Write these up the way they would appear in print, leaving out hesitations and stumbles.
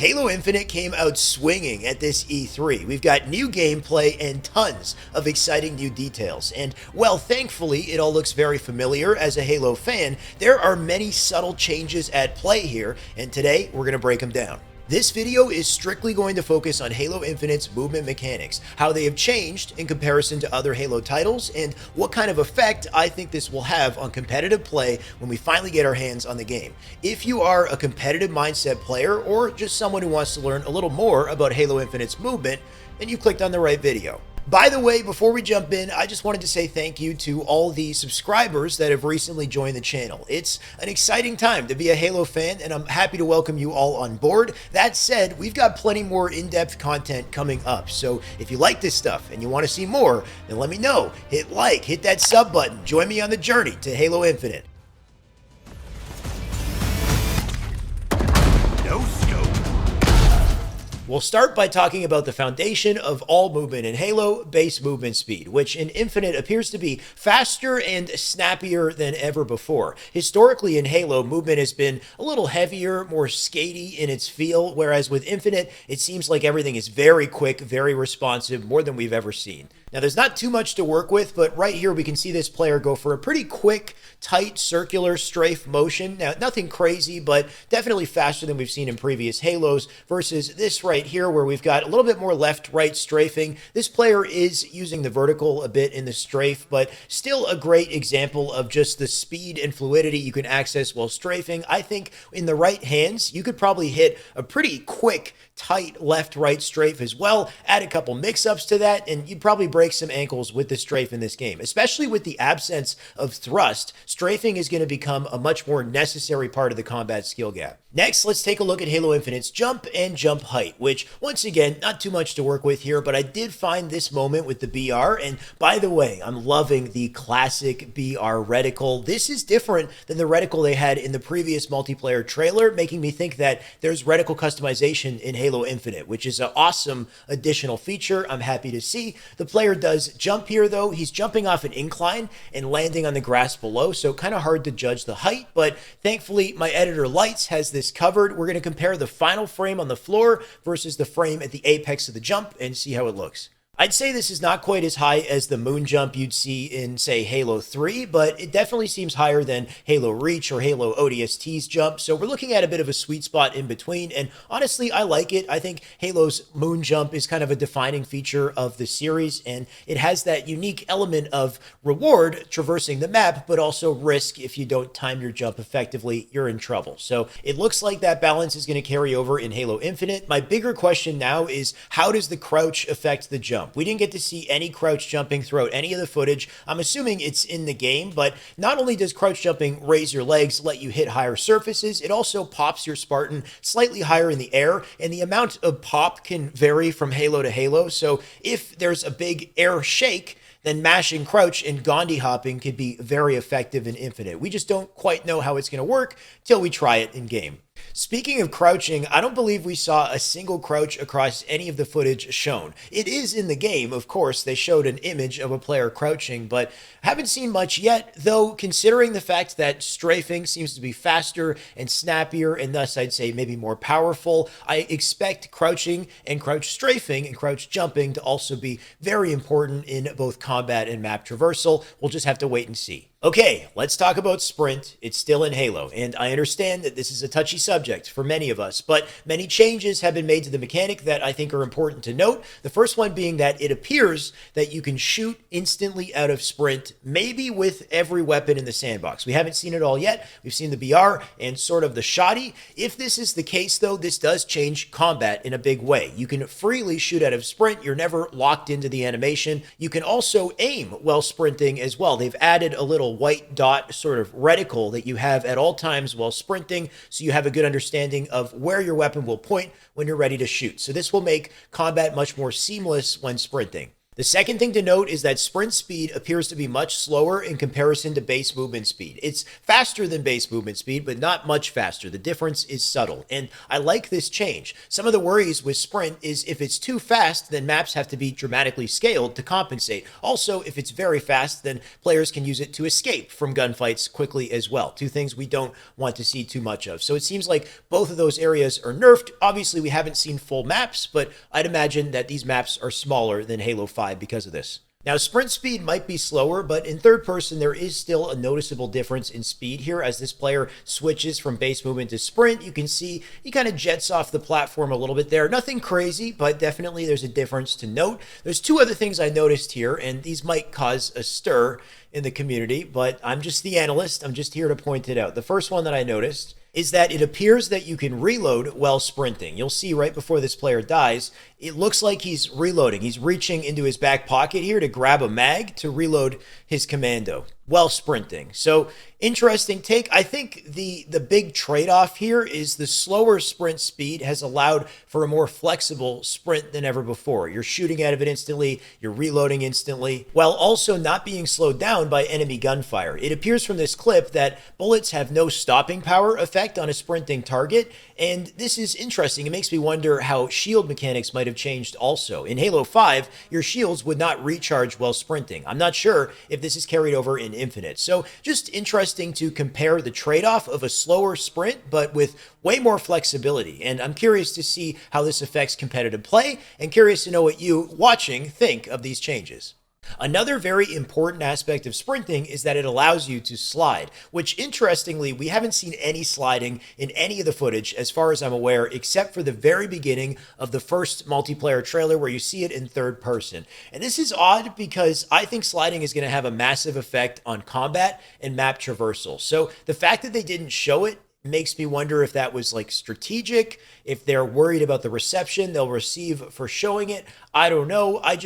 Halo Infinite came out swinging at this E3. We've got new gameplay and tons of exciting new details. And while thankfully it all looks very familiar as a Halo fan, there are many subtle changes at play here, and today we're going to break them down. This video is strictly going to focus on Halo Infinite's movement mechanics, how they have changed in comparison to other Halo titles, and what kind of effect I think this will have on competitive play when we finally get our hands on the game. If you are a competitive mindset player or just someone who wants to learn a little more about Halo Infinite's movement, then you clicked on the right video. By the way, before we jump in, I just wanted to say thank you to all the subscribers that have recently joined the channel. It's an exciting time to be a Halo fan, and I'm happy to welcome you all on board. That said, we've got plenty more in-depth content coming up, so if you like this stuff and you want to see more, then let me know. Hit like, hit that sub button, join me on the journey to Halo Infinite. We'll start by talking about the foundation of all movement in Halo, base movement speed, which in Infinite appears to be faster and snappier than ever before. Historically in Halo, movement has been a little heavier, more skatey in its feel, whereas with Infinite, it seems like everything is very quick, very responsive, more than we've ever seen. Now, there's not too much to work with, but right here we can see this player go for a pretty quick, tight, circular strafe motion. Now, nothing crazy, but definitely faster than we've seen in previous Halos versus this right here where we've got a little bit more left-right strafing. This player is using the vertical a bit in the strafe, but still a great example of just the speed and fluidity you can access while strafing. I think in the right hands, you could probably hit a pretty quick, tight left-right strafe as well. Add a couple mix-ups to that, and you'd probably break some ankles with the strafe in this game. Especially with the absence of thrust, strafing is going to become a much more necessary part of the combat skill gap. Next, let's take a look at Halo Infinite's jump and jump height, which, once again, not too much to work with here, but I did find this moment with the BR, and by the way, I'm loving the classic BR reticle. This is different than the reticle they had in the previous multiplayer trailer, making me think that there's reticle customization in Halo Infinite, which is an awesome additional feature I'm happy to see. The player does jump here, though. He's jumping off an incline and landing on the grass below, so kind of hard to judge the height, but thankfully my editor Lights has this covered. We're going to compare the final frame on the floor versus the frame at the apex of the jump and see how it looks. I'd say this is not quite as high as the moon jump you'd see in, say, Halo 3, but it definitely seems higher than Halo Reach or Halo ODST's jump, so we're looking at a bit of a sweet spot in between, and honestly, I like it. I think Halo's moon jump is kind of a defining feature of the series, and it has that unique element of reward traversing the map, but also risk. If you don't time your jump effectively, you're in trouble. So it looks like that balance is going to carry over in Halo Infinite. My bigger question now is, how does the crouch affect the jump? We didn't get to see any crouch jumping throughout any of the footage. I'm assuming it's in the game, but not only does crouch jumping raise your legs, let you hit higher surfaces, it also pops your Spartan slightly higher in the air, and the amount of pop can vary from Halo to Halo. So if there's a big air shake, then mashing crouch and Gandhi hopping could be very effective in Infinite. We just don't quite know how it's going to work till we try it in game. Speaking of crouching, I don't believe we saw a single crouch across any of the footage shown. It is in the game, of course. They showed an image of a player crouching, but haven't seen much yet, though considering the fact that strafing seems to be faster and snappier, and thus I'd say maybe more powerful, I expect crouching and crouch strafing and crouch jumping to also be very important in both combat and map traversal. We'll just have to wait and see. Okay, let's talk about sprint. It's still in Halo, and I understand that this is a touchy subject for many of us, but many changes have been made to the mechanic that I think are important to note. The first one being that it appears that you can shoot instantly out of sprint, maybe with every weapon in the sandbox. We haven't seen it all yet. We've seen the BR and sort of the shoddy. If this is the case, though, this does change combat in a big way. You can freely shoot out of sprint. You're never locked into the animation. You can also aim while sprinting as well. They've added a little white dot sort of reticle that you have at all times while sprinting, so you have a good understanding of where your weapon will point when you're ready to shoot. So this will make combat much more seamless when sprinting. The second thing to note is that sprint speed appears to be much slower in comparison to base movement speed. It's faster than base movement speed, but not much faster. The difference is subtle, and I like this change. Some of the worries with sprint is if it's too fast, then maps have to be dramatically scaled to compensate. Also, if it's very fast, then players can use it to escape from gunfights quickly as well. Two things we don't want to see too much of. So it seems like both of those areas are nerfed. Obviously, we haven't seen full maps, but I'd imagine that these maps are smaller than Halo 5 because of this. Now, sprint speed might be slower, but in third person, there is still a noticeable difference in speed here. As this player switches from base movement to sprint, you can see he kind of jets off the platform a little bit there. Nothing crazy, but definitely there's a difference to note. There's two other things I noticed here, and these might cause a stir in the community, but I'm just the analyst. I'm just here to point it out. The first one that I noticed is that it appears that you can reload while sprinting. You'll see right before this player dies, it looks like he's reloading. He's reaching into his back pocket here to grab a mag to reload his commando while sprinting. So interesting take. I think the big trade-off here is the slower sprint speed has allowed for a more flexible sprint than ever before. You're shooting out of it instantly, you're reloading instantly, while also not being slowed down by enemy gunfire. It appears from this clip that bullets have no stopping power effect on a sprinting target, and this is interesting. It makes me wonder how shield mechanics might have changed also. In Halo 5, your shields would not recharge while sprinting. I'm not sure if this is carried over in Infinite. So just interesting to compare the trade-off of a slower sprint, but with way more flexibility. And I'm curious to see how this affects competitive play, and curious to know what you watching think of these changes. Another very important aspect of sprinting is that it allows you to slide, which interestingly, we haven't seen any sliding in any of the footage as far as I'm aware, except for the very beginning of the first multiplayer trailer where you see it in third person. And this is odd because I think sliding is going to have a massive effect on combat and map traversal. So the fact that they didn't show it makes me wonder if that was like strategic, if they're worried about the reception they'll receive for showing it. I don't know. I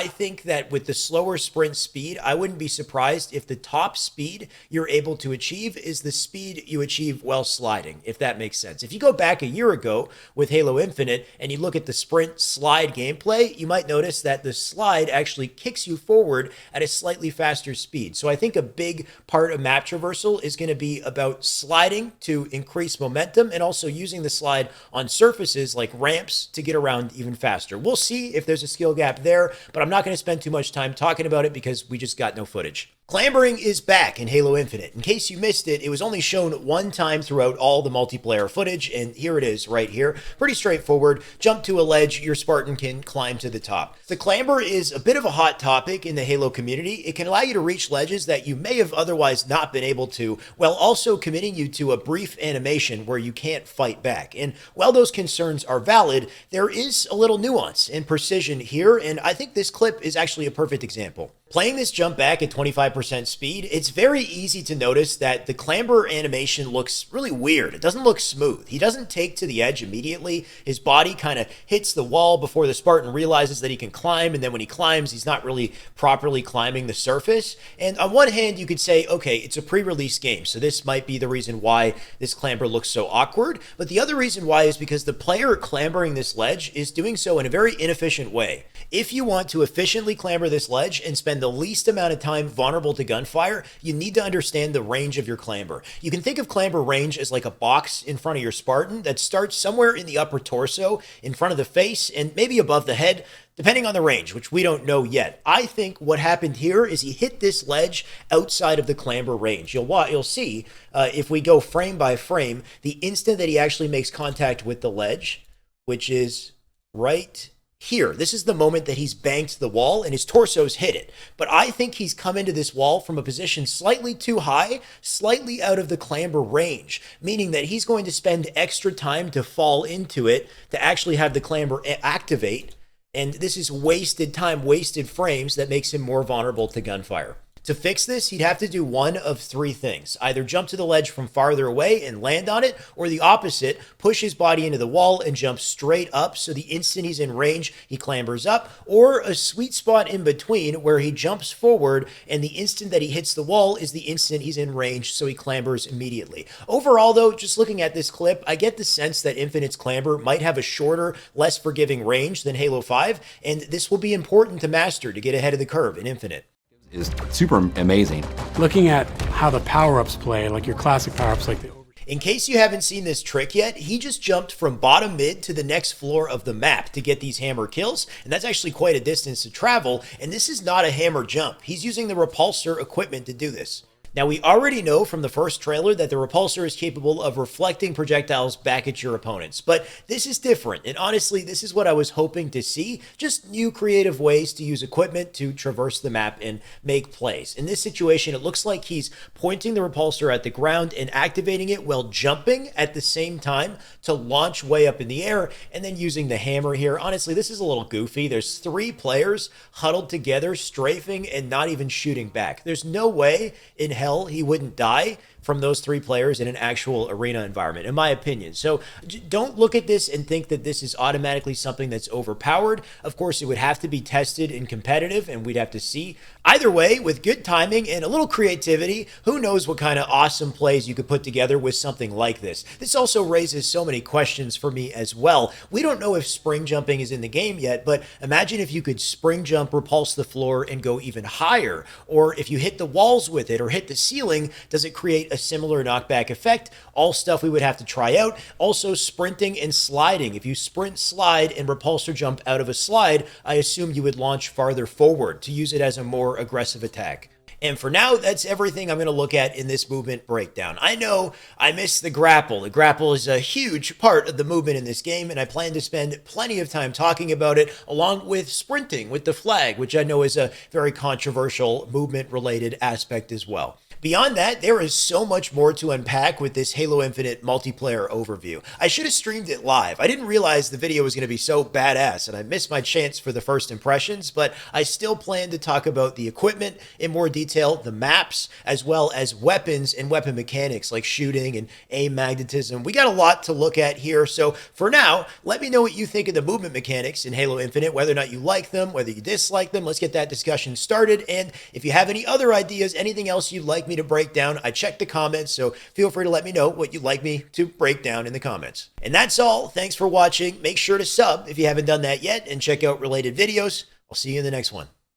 think that with the slower sprint speed, I wouldn't be surprised if the top speed you're able to achieve is the speed you achieve while sliding, if that makes sense. If you go back a year ago with Halo Infinite and you look at the sprint slide gameplay, you might notice that the slide actually kicks you forward at a slightly faster speed. So I think a big part of map traversal is going to be about sliding to increase momentum and also using the slide on surfaces like ramps to get around even faster. We'll see if there's a skill gap there, but I'm not going to spend too much time talking about it because we just got no footage. Clambering is back in Halo Infinite. In case you missed it, it was only shown one time throughout all the multiplayer footage, and here it is right here. Pretty straightforward. Jump to a ledge, your Spartan can climb to the top. The clamber is a bit of a hot topic in the Halo community. It can allow you to reach ledges that you may have otherwise not been able to, while also committing you to a brief animation where you can't fight back. And while those concerns are valid, there is a little nuance and precision here, and I think this clip is actually a perfect example. Playing this jump back at 25% speed, it's very easy to notice that the clamber animation looks really weird. It doesn't look smooth. He doesn't take to the edge immediately. His body kind of hits the wall before the Spartan realizes that he can climb, and then when he climbs, he's not really properly climbing the surface. And on one hand, you could say, okay, it's a pre-release game, so this might be the reason why this clamber looks so awkward. But the other reason why is because the player clambering this ledge is doing so in a very inefficient way. If you want to efficiently clamber this ledge and spend the least amount of time vulnerable to gunfire, you need to understand the range of your clamber. You can think of clamber range as like a box in front of your Spartan that starts somewhere in the upper torso, in front of the face, and maybe above the head, depending on the range, which we don't know yet. I think what happened here is he hit this ledge outside of the clamber range. You'll see, if we go frame by frame, the instant that he actually makes contact with the ledge, which is right here. This is the moment that he's banked the wall and his torso's hit it. But I think he's come into this wall from a position slightly too high, slightly out of the clamber range, meaning that he's going to spend extra time to fall into it to actually have the clamber activate. And this is wasted time, wasted frames that makes him more vulnerable to gunfire. To fix this, he'd have to do one of three things. Either jump to the ledge from farther away and land on it, or the opposite, push his body into the wall and jump straight up so the instant he's in range, he clambers up, or a sweet spot in between where he jumps forward and the instant that he hits the wall is the instant he's in range, so he clambers immediately. Overall, though, just looking at this clip, I get the sense that Infinite's clamber might have a shorter, less forgiving range than Halo 5, and this will be important to master to get ahead of the curve in Infinite. Is super amazing. Looking at how the power-ups play, like your classic power-ups, like the... In case you haven't seen this trick yet, he just jumped from bottom mid to the next floor of the map to get these hammer kills, and that's actually quite a distance to travel, and this is not a hammer jump. He's using the repulsor equipment to do this. Now, we already know from the first trailer that the repulsor is capable of reflecting projectiles back at your opponents, but this is different, and honestly, this is what I was hoping to see, just new creative ways to use equipment to traverse the map and make plays. In this situation, it looks like he's pointing the repulsor at the ground and activating it while jumping at the same time to launch way up in the air, and then using the hammer here. Honestly, this is a little goofy. There's 3 players huddled together, strafing, and not even shooting back. There's no way in hell he wouldn't die from those 3 players in an actual arena environment, in my opinion. So don't look at this and think that this is automatically something that's overpowered. Of course, it would have to be tested and competitive, and we'd have to see. Either way, with good timing and a little creativity, who knows what kind of awesome plays you could put together with something like this. This also raises so many questions for me as well. We don't know if spring jumping is in the game yet, but imagine if you could spring jump, repulse the floor, and go even higher. Or if you hit the walls with it or hit the ceiling, does it create a similar knockback effect? All stuff we would have to try out. Also, sprinting and sliding. If you sprint, slide, and repulsor jump out of a slide, I assume you would launch farther forward to use it as a more aggressive attack. And for now, that's everything I'm going to look at in this movement breakdown. I know I missed the grapple. The grapple is a huge part of the movement in this game, and I plan to spend plenty of time talking about it, along with sprinting with the flag, which I know is a very controversial movement-related aspect as well. Beyond that, there is so much more to unpack with this Halo Infinite multiplayer overview. I should have streamed it live. I didn't realize the video was going to be so badass, and I missed my chance for the first impressions, but I still plan to talk about the equipment in more detail, the maps, as well as weapons and weapon mechanics like shooting and aim magnetism. We got a lot to look at here, so for now, let me know what you think of the movement mechanics in Halo Infinite, whether or not you like them, whether you dislike them. Let's get that discussion started, and if you have any other ideas, anything else you'd like me to break down, I checked the comments, so feel free to let me know what you'd like me to break down in the comments. And that's all. Thanks for watching. Make sure to sub if you haven't done that yet, and check out related videos. I'll see you in the next one.